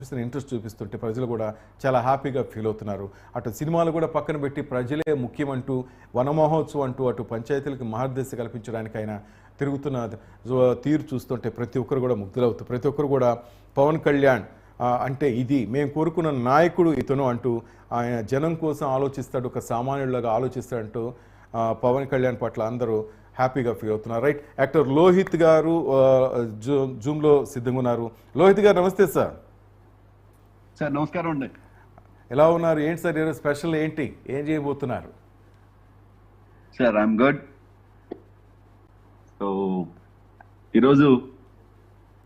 Interest చూపిస్తుంటే ప్రజలు కూడా చాలా హ్యాపీగా ఫీల్ అవుతున్నారు. అటు సినిమాలు కూడా పక్కన పెట్టి ప్రజలే ముఖ్యమంటూ వనమహోత్సవం అంటూ అటు పంచాయతీలకు మార్గదర్శి కల్పించడానికి ఆయన తిరుగుతున్న తీరు చూస్తుంటే ప్రతి ఒక్కరు కూడా ముగ్ధులవుతూ ప్రతి ఒక్కరు కూడా పవన్ కళ్యాణ్ అంటే ఇది మేము కోరుకున్న నాయకుడు ఇతను అంటూ ఆయన జనం కోసం ఆలోచిస్తాడు, ఒక సామాన్యుడిలాగా ఆలోచిస్తాడంటూ పవన్ కళ్యాణ్ పట్ల అందరూ హ్యాపీగా ఫీల్ అవుతున్నారు. రైట్, యాక్టర్ లోహిత్ గారు జూమ్లో సిద్ధంగా ఉన్నారు. లోహిత్ గారు నమస్తే సార్. సార్ నమస్కారం అండి. ఎలా ఉన్నారు? ఏంటి సార్ ఈరోజు స్పెషల్ ఏంటి, ఏం చేయబోతున్నారు? Sir I'm good. సో ఈరోజు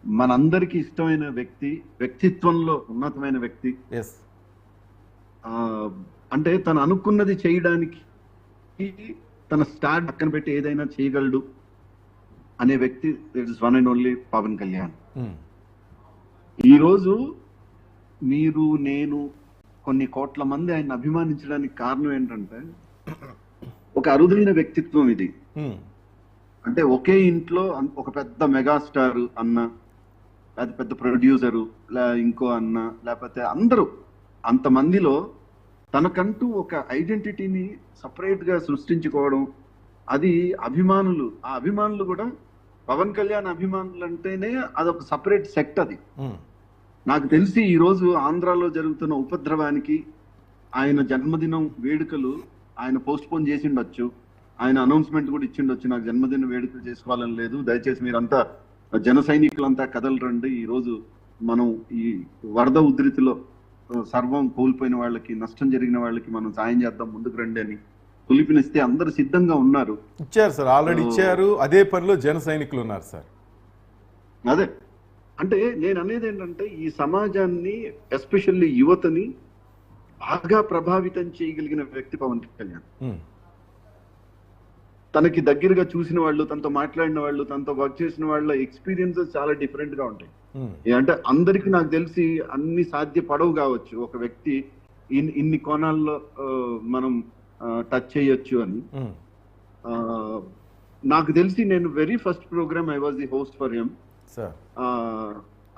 మనందరికీ ఇష్టమైన వ్యక్తి, వ్యక్తిత్వంలో ఉన్నతమైన వ్యక్తి, అంటే తను అనుకున్నది చేయడానికి తన స్టార్ట్ పక్కన పెట్టి ఏదైనా చేయగలడు అనే వ్యక్తి it is one and only Pawan Kalyan. ఈరోజు మీరు నేను కొన్ని కోట్ల మంది ఆయన అభిమానించడానికి కారణం ఏంటంటే ఒక అరుదైన వ్యక్తిత్వం ఇది. అంటే ఒకే ఇంట్లో ఒక పెద్ద మెగాస్టార్ అన్న, లేకపోతే పెద్ద ప్రొడ్యూసరు, ఇంకో అన్న, లేకపోతే అందరూ అంతమందిలో తనకంటూ ఒక ఐడెంటిటీని సపరేట్ గా సృష్టించుకోవడం, అది అభిమానులు, ఆ అభిమానులు కూడా పవన్ కళ్యాణ్ అభిమానులు అంటేనే అదొక సపరేట్ సెక్ట్. అది నాకు తెలిసి ఈ రోజు ఆంధ్రాలో జరుగుతున్న ఉపద్రవానికి ఆయన జన్మదినం వేడుకలు ఆయన పోస్ట్ పోన్ చేసిండొచ్చు, ఆయన అనౌన్స్మెంట్ కూడా ఇచ్చిండొచ్చు, నాకు జన్మదిన వేడుకలు చేసుకోవాలని లేదు, దయచేసి మీరంతా జన సైనికులంతా కదలరండి, ఈ రోజు మనం ఈ వరద ఉధృతిలో సర్వం కోల్పోయిన వాళ్ళకి, నష్టం జరిగిన వాళ్ళకి మనం సాయం చేద్దాం, ముందుకు రండి అని పిలుపునిస్తే అందరు సిద్ధంగా ఉన్నారు. ఇచ్చారు సార్, ఆల్రెడీ ఇచ్చారు. అదే పనిలో జన సైనికులు ఉన్నారు సార్. అదే అంటే నేను అనేది ఏంటంటే ఈ సమాజాన్ని, ఎస్పెషల్లీ యువతని బాగా ప్రభావితం చేయగలిగిన వ్యక్తి పవన్ కళ్యాణ్. తనకి దగ్గరగా చూసిన వాళ్ళు, తనతో మాట్లాడిన వాళ్ళు, తనతో వర్క్ చేసిన వాళ్ళ ఎక్స్పీరియన్సెస్ చాలా డిఫరెంట్ గా ఉంటాయి. అంటే అందరికి నాకు తెలిసి అన్ని సాధ్యపడవు కావచ్చు, ఒక వ్యక్తి ఇన్ని కోణాల్లో మనం టచ్ చేయొచ్చు అని. నాకు తెలిసి నేను very first program I was the host for him.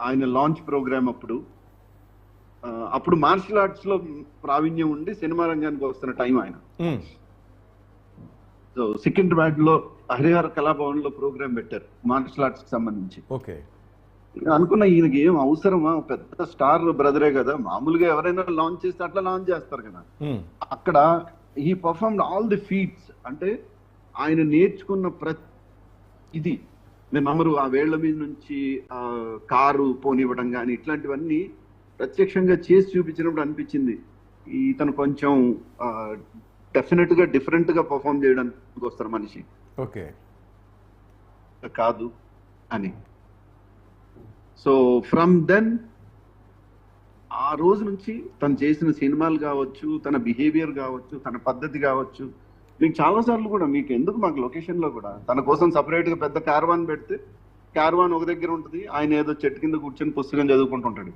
ఆయన లాంచ్ ప్రోగ్రామ్ అప్పుడు మార్షల్ ఆర్ట్స్ లో ప్రావీణ్యం ఉండి సినిమా రంగానికి వస్తున్న టైం ఆయన. సో సికింద్రాబాద్ లో హరిహర కళాభవన్ లో ప్రోగ్రామ్ పెట్టారు మార్షల్ ఆర్ట్స్ కి సంబంధించి. అనుకున్న ఈయనకి ఏం అవసరమా, పెద్ద స్టార్ బ్రదరే కదా, మామూలుగా ఎవరైనా లాంచ్ చేస్తే అట్లా లాంచ్ చేస్తారు కదా. అక్కడ he performed all the feets. అంటే ఆయన నేర్చుకున్న ఇది మీరు నమ్మరు, ఆ వేళ్ల మీద నుంచి కారు పోనివ్వడం కానీ ఇట్లాంటివన్నీ ప్రత్యక్షంగా చేసి చూపించినప్పుడు అనిపించింది ఇతను కొంచెం డెఫినెట్ గా డిఫరెంట్ గా పర్ఫార్మ్ చేయడానికి వస్తారు మనిషి, ఓకే కాదు అని. సో ఫ్రమ్ దెన్ ఆ రోజు నుంచి తను చేసిన సినిమాలు కావచ్చు, తన బిహేవియర్ కావచ్చు, తన పద్ధతి కావచ్చు, మీకు చాలా సార్లు కూడా మీకు ఎందుకు మాకు లొకేషన్ లో కూడా తన కోసం సపరేట్ గా పెద్ద క్యారవాన్ పెడితే క్యారవాన్ ఒక దగ్గర ఉంటుంది, ఆయన ఏదో చెట్టు కింద కూర్చొని పుస్తకం చదువుకుంటుంటాడు.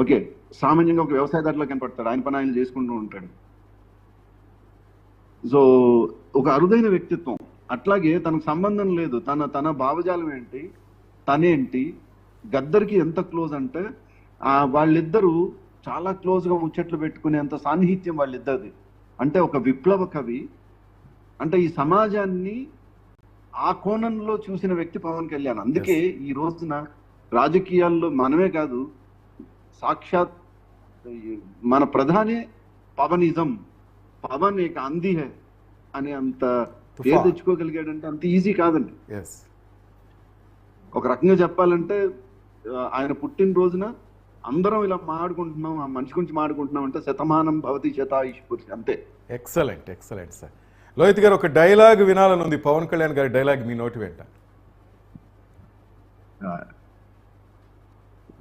ఓకే, సామాన్యంగా ఒక వ్యవసాయదారులో కనపడతాడు, ఆయన పని ఆయన చేసుకుంటూ ఉంటాడు. సో ఒక అరుదైన వ్యక్తిత్వం. అట్లాగే తనకు సంబంధం లేదు, తన భావజాలం ఏంటి, తనేంటి, గద్దర్కి ఎంత క్లోజ్ అంటే వాళ్ళిద్దరూ చాలా క్లోజ్ గా ముచ్చట్లు పెట్టుకునేంత సాన్నిహిత్యం వాళ్ళిద్దరిది. అంటే ఒక విప్లవ కవి, అంటే ఈ సమాజాన్ని ఆ కోణంలో చూసిన వ్యక్తి పవన్ కళ్యాణ్. అందుకే ఈ రోజున రాజకీయాల్లో మనమే కాదు, సాక్షాత్ మన ప్రధాని పవనిజం, పవన్ ఏక అంది హే అని అంత పేరు తెచ్చుకోగలిగాడంటే అంత ఈజీ కాదండి. ఒక రకంగా చెప్పాలంటే ఆయన పుట్టినరోజున అందరం ఇలా మాట్లాడుకుంటున్నాం, ఆ మనిషి గురించి మాట్లాడుకుంటున్నాం అంటే శతమానం భవతి శతాయుష్పురుషి, అంతే. Excellent excellent sir. లోహిత్ గారు, ఒక డైలాగ్ వినాలని ఉంది, పవన్ కళ్యాణ్ గారి డైలాగ్ మీ నోటి వెంట.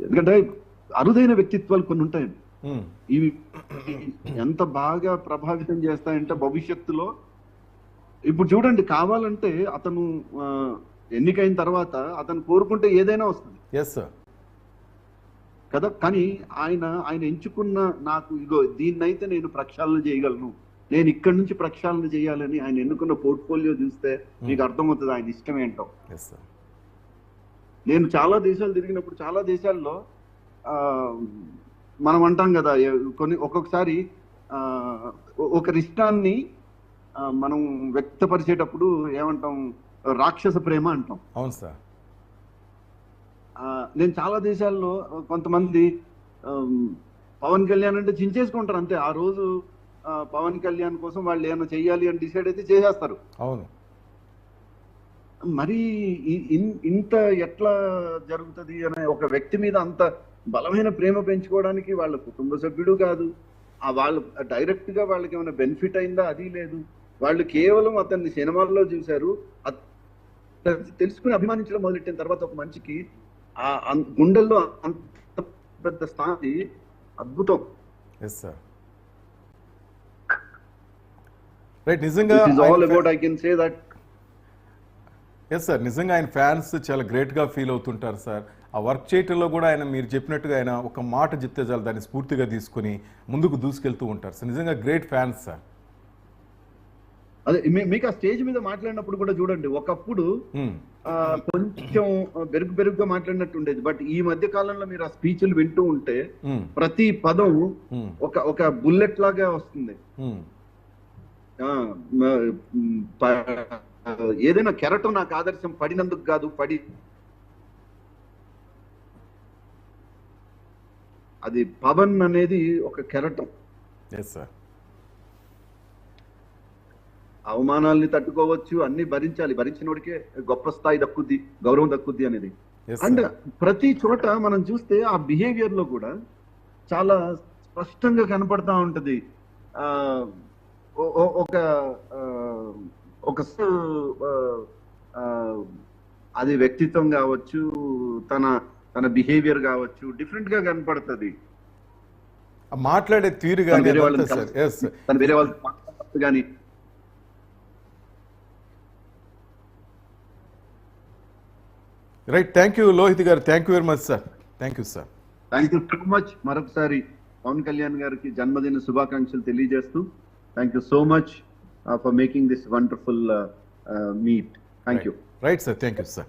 ఎందుకంటే అరుదైన వ్యక్తిత్వాలు కొన్ని ఉంటాయండి, ఇవి ఎంత బాగా ప్రభావితం చేస్తాయంటే భవిష్యత్తులో. ఇప్పుడు చూడండి, కావాలంటే అతను ఎన్నికైన తర్వాత అతను కోరుకుంటే ఏదైనా వస్తుంది కదా. కానీ ఆయన ఎంచుకున్న, నాకు ఇగో దీన్నైతే నేను ప్రక్షాళన చేయగలను, నేను ఇక్కడి నుంచి ప్రక్షాళన చేయాలని ఆయన ఎన్నుకున్న పోర్ట్ఫోలియో చూస్తే మీకు అర్థమవుతుంది ఆయన ఇష్టం ఏంటో. నేను చాలా దేశాలు తిరిగినప్పుడు చాలా దేశాల్లో మనం అంటాం కదా కొన్ని ఒక్కొక్కసారి ఒక ఇష్టాన్ని మనం వ్యక్తపరిచేటప్పుడు ఏమంటాం, రాక్షస ప్రేమ అంటాం. అవును సార్. నేను చాలా దేశాల్లో కొంతమంది పవన్ కళ్యాణ్ అంటే చించేసుకుంటారు అంతే. ఆ రోజు పవన్ కళ్యాణ్ కోసం వాళ్ళు ఏమైనా చెయ్యాలి అని డిసైడ్ అయితే చేసేస్తారు. అవును. మరి ఇంత ఎట్లా జరుగుతుంది అనే ఒక వ్యక్తి మీద అంత బలమైన ప్రేమ పెంచుకోవడానికి వాళ్ళ కుటుంబ సభ్యుడు కాదు, వాళ్ళు డైరెక్ట్ గా వాళ్ళకి ఏమైనా బెనిఫిట్ అయిందా అది లేదు. వాళ్ళు కేవలం అతన్ని సినిమాల్లో చూశారు, తెలుసుకుని అభిమానించడం మొదలెట్టిన తర్వాత ఒక మనిషికి ఆ గుండెల్లో అంత పెద్ద స్థాయి అద్భుతం. Yes sir. రైట్. నిజంగా all about I can say that. Yes sir, నిజంగా ఆయన ఫ్యాన్స్ చాలా గ్రేట్గా ఫీల్ అవుతుంటారు సార్. ఆ వర్క్ చేయటంలో కూడా ఆయన మీరు చెప్పినట్టుగా ఆయన ఒక మాట చెప్తే చాలు దాన్ని స్ఫూర్తిగా తీసుకుని ముందుకు దూసుకెళ్తూ ఉంటారు సార్. నిజంగా గ్రేట్ ఫ్యాన్స్ సార్. అదే మీకు ఆ స్టేజ్ మీద మాట్లాడినప్పుడు కూడా చూడండి, ఒకప్పుడు కొంచెం బెరుగ్గా మాట్లాడినట్టు ఉండేది. బట్ ఈ మధ్య కాలంలో మీరు ఆ స్పీచ్లు వింటూ ఉంటే ప్రతి పదం ఒక బుల్లెట్ లాగా వస్తుంది. ఏదైనా కెరటం నాకు ఆదర్శం పడినందుకు కాదు, అది పవన్ అనేది ఒక కెరటం. అవమానాల్ని తట్టుకోవచ్చు, అన్ని భరించాలి, భరించినోడికే గొప్ప స్థాయి దక్కుద్ది, గౌరవం దక్కుద్ది అనేది. అండ్ ప్రతి చోట మనం చూస్తే ఆ బిహేవియర్ లో కూడా చాలా స్పష్టంగా కనపడతా ఉంటది. ఒక అది వ్యక్తిత్వం కావచ్చు, తన బిహేవియర్ కావచ్చు, డిఫరెంట్ గా కనపడుతుంది. మాట్లాడే తీరు కానీ వేరే వాళ్ళతో కానీ. రైట్. థ్యాంక్ యూ లోహిత్ గారు. Thank you very much sir. Thank you sir. Thank you so much. మరొకసారి పవన్ కళ్యాణ్ గారికి జన్మదిన శుభాకాంక్షలు తెలియజేస్తూ thank you so much for making this wonderful meet. Thank you. Right sir. Thank you sir.